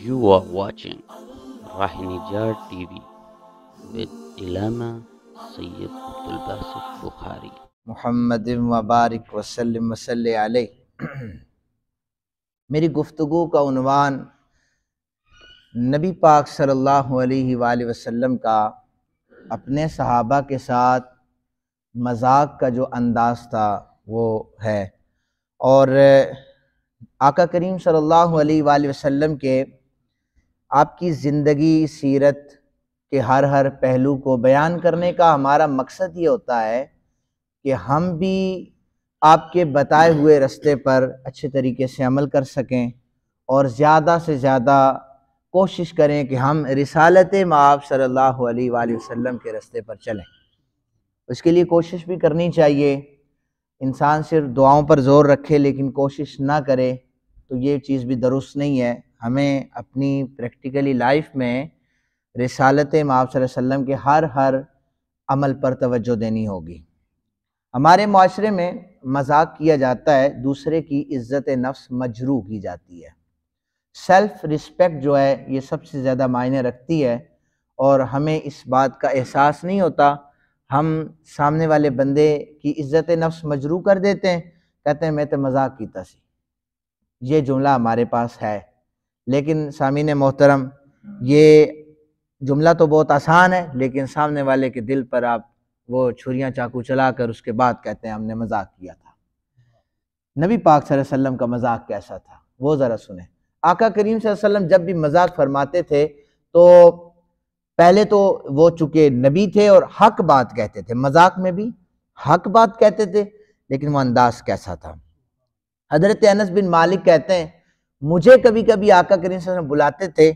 You are watching Rahinijar TV with Ilama Sayyid Abdul Basit Bukhari. محمد وبارک وسلم وصلی علیہ۔ میری گفتگو کا عنوان نبی پاک صلی اللہ علیہ وآلہ وسلم کا اپنے صحابہ کے ساتھ مذاق کا جو انداز تھا وہ ہے، اور آقا کریم صلی اللہ علیہ وآلہ وسلم کے آپ کی زندگی سیرت کے ہر پہلو کو بیان کرنے کا ہمارا مقصد یہ ہوتا ہے کہ ہم بھی آپ کے بتائے ہوئے رستے پر اچھے طریقے سے عمل کر سکیں، اور زیادہ سے زیادہ کوشش کریں کہ ہم رسالت مآب صلی اللہ علیہ وآلہ وسلم کے رستے پر چلیں۔ اس کے لیے کوشش بھی کرنی چاہیے۔ انسان صرف دعاؤں پر زور رکھے لیکن کوشش نہ کرے تو یہ چیز بھی درست نہیں ہے۔ ہمیں اپنی پریکٹیکلی لائف میں رسالت مآب صلی اللہ علیہ وسلم کے ہر عمل پر توجہ دینی ہوگی۔ ہمارے معاشرے میں مذاق کیا جاتا ہے، دوسرے کی عزت نفس مجروح کی جاتی ہے۔ سیلف رسپیکٹ جو ہے یہ سب سے زیادہ معنی رکھتی ہے، اور ہمیں اس بات کا احساس نہیں ہوتا۔ ہم سامنے والے بندے کی عزت نفس مجروح کر دیتے ہیں، کہتے ہیں میں تو مذاق کیتا سی۔ یہ جملہ ہمارے پاس ہے، لیکن سامعین محترم یہ جملہ تو بہت آسان ہے، لیکن سامنے والے کے دل پر آپ وہ چھریاں چاقو چلا کر اس کے بعد کہتے ہیں ہم نے مذاق کیا تھا۔ نبی پاک صلی اللہ علیہ وسلم کا مذاق کیسا تھا وہ ذرا سنیں۔ آقا کریم صلی اللہ علیہ وسلم جب بھی مذاق فرماتے تھے تو پہلے تو وہ چونکہ نبی تھے اور حق بات کہتے تھے، مذاق میں بھی حق بات کہتے تھے، لیکن وہ انداز کیسا تھا۔ حضرت انس بن مالک کہتے ہیں مجھے کبھی کبھی آقا کریم صلی اللہ علیہ وسلم بلاتے تھے،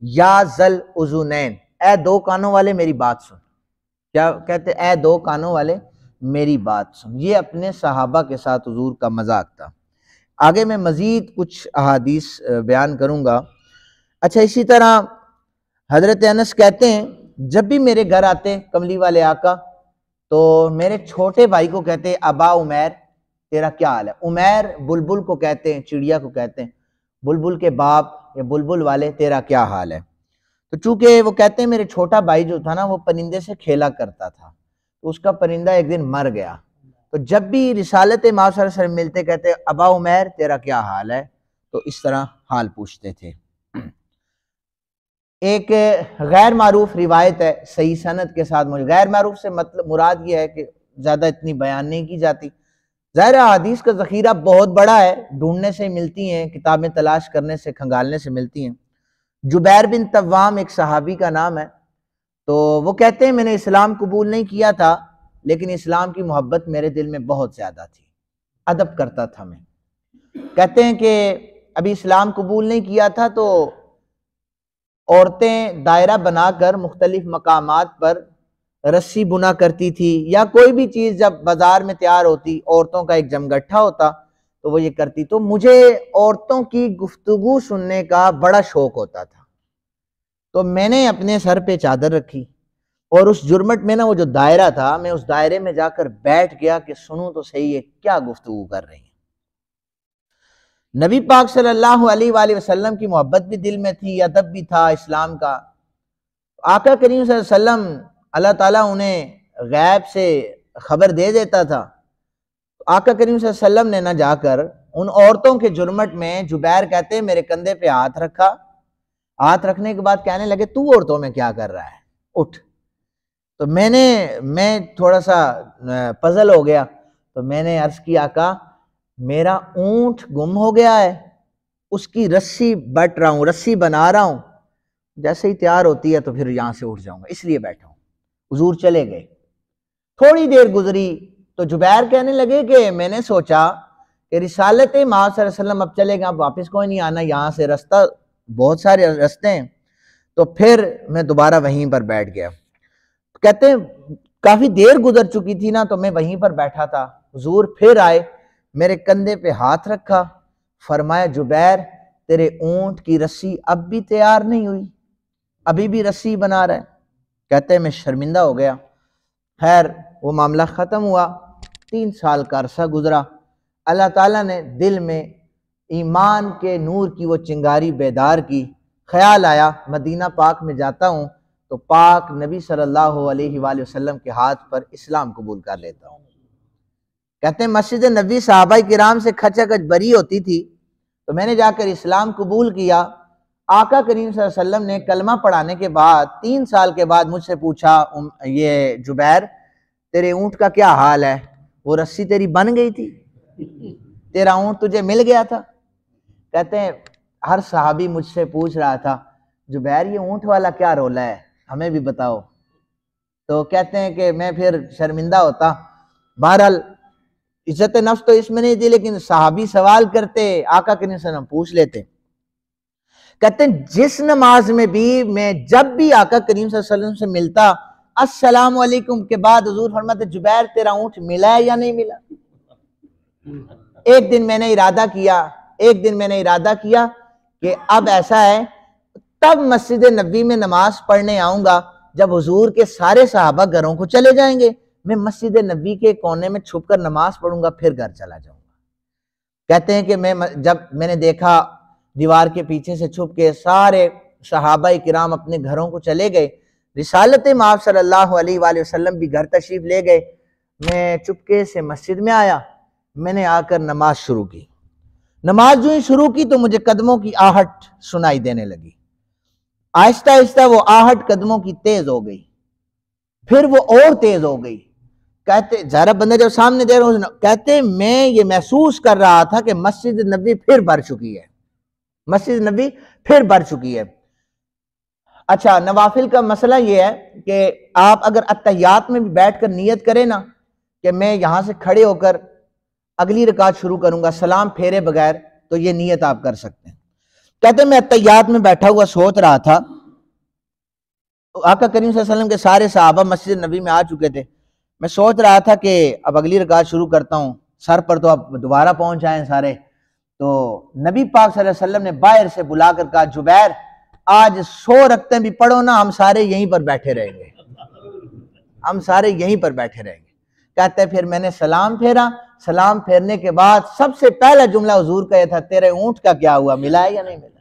یا ذل اذنین، اے دو کانوں والے میری بات سن۔ کیا کہتے؟ اے دو کانوں والے میری بات سن۔ یہ اپنے صحابہ کے ساتھ حضور کا مذاق تھا۔ آگے میں مزید کچھ احادیث بیان کروں گا۔ اچھا، اسی طرح حضرت انس کہتے ہیں جب بھی میرے گھر آتے کملی والے آقا تو میرے چھوٹے بھائی کو کہتے ہیں ابا عمیر تیرا کیا حال ہے۔ عمیر بلبل کو کہتے ہیں، چڑیا کو کہتے ہیں، بلبل کے باپ یا بلبل والے تیرا کیا حال ہے۔ تو چونکہ وہ کہتے ہیں میرے چھوٹا بھائی جو تھا نا وہ پرندے سے کھیلا کرتا تھا، تو اس کا پرندہ ایک دن مر گیا، تو جب بھی رسالت مآب صلی اللہ علیہ وسلم ملتے کہتے ابا عمیر تیرا کیا حال ہے، تو اس طرح حال پوچھتے تھے۔ ایک غیر معروف روایت ہے صحیح سند کے ساتھ، مجھے غیر معروف سے مطلب مراد یہ ہے کہ زیادہ اتنی بیان نہیں کی جاتی۔ ظاہر حدیث کا ذخیرہ بہت بڑا ہے، ڈھونڈنے سے ملتی ہیں، کتابیں تلاش کرنے سے کھنگالنے سے ملتی ہیں۔ جبیر بن طوام ایک صحابی کا نام ہے، تو وہ کہتے ہیں میں نے اسلام قبول نہیں کیا تھا، لیکن اسلام کی محبت میرے دل میں بہت زیادہ تھی، ادب کرتا تھا میں۔ کہتے ہیں کہ ابھی اسلام قبول نہیں کیا تھا تو عورتیں دائرہ بنا کر مختلف مقامات پر رسی بنا کرتی تھی، یا کوئی بھی چیز جب بازار میں تیار ہوتی عورتوں کا ایک جمگٹھا ہوتا تو وہ یہ کرتی، تو مجھے عورتوں کی گفتگو سننے کا بڑا شوق ہوتا تھا، تو میں نے اپنے سر پہ چادر رکھی اور اس جرمٹ میں نا وہ جو دائرہ تھا میں اس دائرے میں جا کر بیٹھ گیا کہ سنوں تو صحیح ہے کیا گفتگو کر رہی ہیں۔ نبی پاک صلی اللہ علیہ وآلہ وسلم کی محبت بھی دل میں تھی، ادب بھی تھا اسلام کا۔ آقا کریم صلی اللہ علیہ وسلم اللہ تعالیٰ انہیں غیب سے خبر دے دیتا تھا، آقا کریم صلی اللہ علیہ وسلم نے نہ جا کر ان عورتوں کے جرمٹ میں، جبیر کہتے ہیں میرے کندھے پہ ہاتھ رکھا، ہاتھ رکھنے کے بعد کہنے لگے تو عورتوں میں کیا کر رہا ہے، اٹھ۔ تو میں تھوڑا سا پزل ہو گیا، تو میں نے عرض کی آقا میرا اونٹ گم ہو گیا ہے، اس کی رسی بٹ رہا ہوں، رسی بنا رہا ہوں، جیسے ہی تیار ہوتی ہے تو پھر یہاں سے اٹھ جاؤں گا، اس لیے بیٹھا ہوں۔ حضور چلے گئے، تھوڑی دیر گزری تو جبیر کہنے لگے کہ میں نے سوچا کہ رسالت مآب صلی اللہ علیہ وسلم اب چلے گا، واپس کوئی نہیں آنا، یہاں سے رستہ بہت سارے رستے ہیں، تو پھر میں دوبارہ وہیں پر بیٹھ گیا۔ کہتے ہیں کافی دیر گزر چکی تھی نا تو میں وہیں پر بیٹھا تھا، حضور پھر آئے، میرے کندھے پہ ہاتھ رکھا، فرمایا جبیر تیرے اونٹ کی رسی اب بھی تیار نہیں ہوئی، ابھی بھی رسی بنا رہا ہے۔ کہتے ہیں میں شرمندہ ہو گیا۔ خیر وہ معاملہ ختم ہوا، 3 سال کا عرصہ گزرا، اللہ تعالیٰ نے دل میں ایمان کے نور کی وہ چنگاری بیدار کی، خیال آیا مدینہ پاک میں جاتا ہوں تو پاک نبی صلی اللہ علیہ وآلہ وسلم کے ہاتھ پر اسلام قبول کر لیتا ہوں۔ کہتے ہیں مسجد نبوی صحابہ کرام سے کھچا کھچ بری ہوتی تھی، تو میں نے جا کر اسلام قبول کیا۔ آقا کریم صلی اللہ علیہ وسلم نے کلمہ پڑھانے کے بعد 3 سال کے بعد مجھ سے پوچھا، یہ جبیر تیرے اونٹ کا کیا حال ہے؟ وہ رسی تیری بن گئی تھی، تیرا اونٹ تجھے مل گیا تھا؟ کہتے ہیں ہر صحابی مجھ سے پوچھ رہا تھا جبیر یہ اونٹ والا کیا رولا ہے، ہمیں بھی بتاؤ۔ تو کہتے ہیں کہ میں پھر شرمندہ ہوتا۔ بہرحال عزت نفس تو اس میں نہیں تھی، لیکن صحابی سوال کرتے، آقا کریم صلی اللہ علیہ وسلم پوچھ لیتے۔ کہتے ہیں جس نماز میں بھی میں جب بھی آقا کریم صلی اللہ علیہ وسلم سے ملتا، السلام علیکم کے بعد حضور فرماتے جبیر تیرا اونٹ ملا ہے یا نہیں ملا؟ ایک دن میں نے ارادہ کیا کہ اب ایسا ہے، تب مسجد نبوی میں نماز پڑھنے آؤں گا جب حضور کے سارے صحابہ گھروں کو چلے جائیں گے، میں مسجد نبوی کے کونے میں چھپ کر نماز پڑھوں گا، پھر گھر چلا جاؤں گا۔ کہتے ہیں کہ جب میں نے دیکھا دیوار کے پیچھے سے چھپ کے سارے صحابہ کرام اپنے گھروں کو چلے گئے، رسالت مآب صلی اللہ علیہ وآلہ وسلم بھی گھر تشریف لے گئے، میں چپکے سے مسجد میں آیا، میں نے آ کر نماز شروع کی۔ نماز جو ہی شروع کی تو مجھے قدموں کی آہٹ سنائی دینے لگی، آہستہ آہستہ وہ آہٹ قدموں کی تیز ہو گئی، پھر وہ اور تیز ہو گئی۔ کہتے ظاہر بندہ جب سامنے دے رہا ہوں، کہتے میں یہ محسوس کر رہا تھا کہ مسجد نبوی پھر بھر چکی ہے۔ اچھا، نوافل کا مسئلہ یہ ہے کہ آپ اگر اتحیات میں بھی بیٹھ کر نیت کریں نا کہ میں یہاں سے کھڑے ہو کر اگلی رکعت شروع کروں گا سلام پھیرے بغیر، تو یہ نیت آپ کر سکتے ہیں۔ کہتے ہیں میں اتحیات میں بیٹھا ہوا سوچ رہا تھا، آقا کریم صلی اللہ علیہ وسلم کے سارے صحابہ مسجد نبوی میں آ چکے تھے، میں سوچ رہا تھا کہ اب اگلی رکعت شروع کرتا ہوں، سر پر تو اب دوبارہ پہنچ آئے سارے۔ تو نبی پاک صلی اللہ علیہ وسلم نے باہر سے بلا کر کہا جبیر آج 100 رکعتیں بھی پڑھو نا، ہم سارے یہیں پر بیٹھے رہیں گے۔ کہتے پھر میں نے سلام پھیرا، سلام پھیرنے کے بعد سب سے پہلا جملہ حضور کا یہ تھا تیرے اونٹ کا کیا ہوا، ملا ہے یا نہیں ملا؟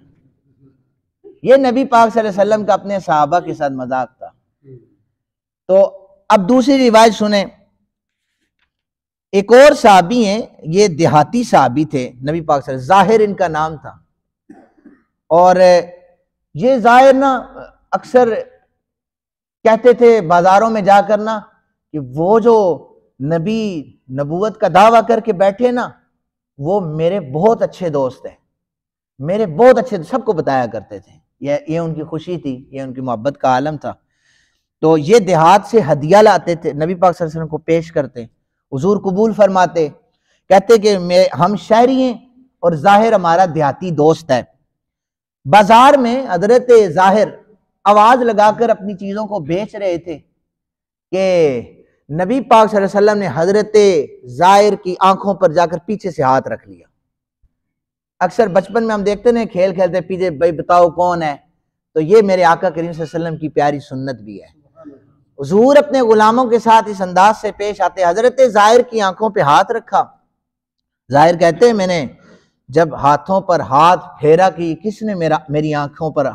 یہ نبی پاک صلی اللہ علیہ وسلم کا اپنے صحابہ کے ساتھ مذاق تھا۔ تو اب دوسری روایت سنیں، ایک اور صحابی ہیں، یہ دیہاتی صحابی تھے نبی پاک صلی اللہ علیہ وسلم، ظاہر ان کا نام تھا، اور یہ ظاہر نا اکثر کہتے تھے بازاروں میں جا کر نا کہ وہ جو نبی نبوت کا دعویٰ کر کے بیٹھے نا وہ میرے بہت اچھے دوست ہیں، سب کو بتایا کرتے تھے، یہ ان کی خوشی تھی، یہ ان کی محبت کا عالم تھا۔ تو یہ دیہات سے ہدیہ لاتے تھے، نبی پاک صلی اللہ علیہ وسلم کو پیش کرتے، حضور قبول فرماتے، کہتے کہ ہم شہری ہیں اور ظاہر ہمارا دیہاتی دوست ہے۔ بازار میں حضرت ظاہر آواز لگا کر اپنی چیزوں کو بیچ رہے تھے کہ نبی پاک صلی اللہ علیہ وسلم نے حضرت ظاہر کی آنکھوں پر جا کر پیچھے سے ہاتھ رکھ لیا۔ اکثر بچپن میں ہم دیکھتے ہیں کھیل کھیلتے پیچھے بھائی بتاؤ کون ہے، تو یہ میرے آقا کریم صلی اللہ علیہ وسلم کی پیاری سنت بھی ہے۔ حضور اپنے غلاموں کے ساتھ اس انداز سے پیش آتے، حضرت ظاہر کی آنکھوں پہ ہاتھ رکھا۔ ظاہر کہتے ہیں میں نے جب ہاتھوں پر ہاتھ پھیرا کہ کس نے میری آنکھوں پر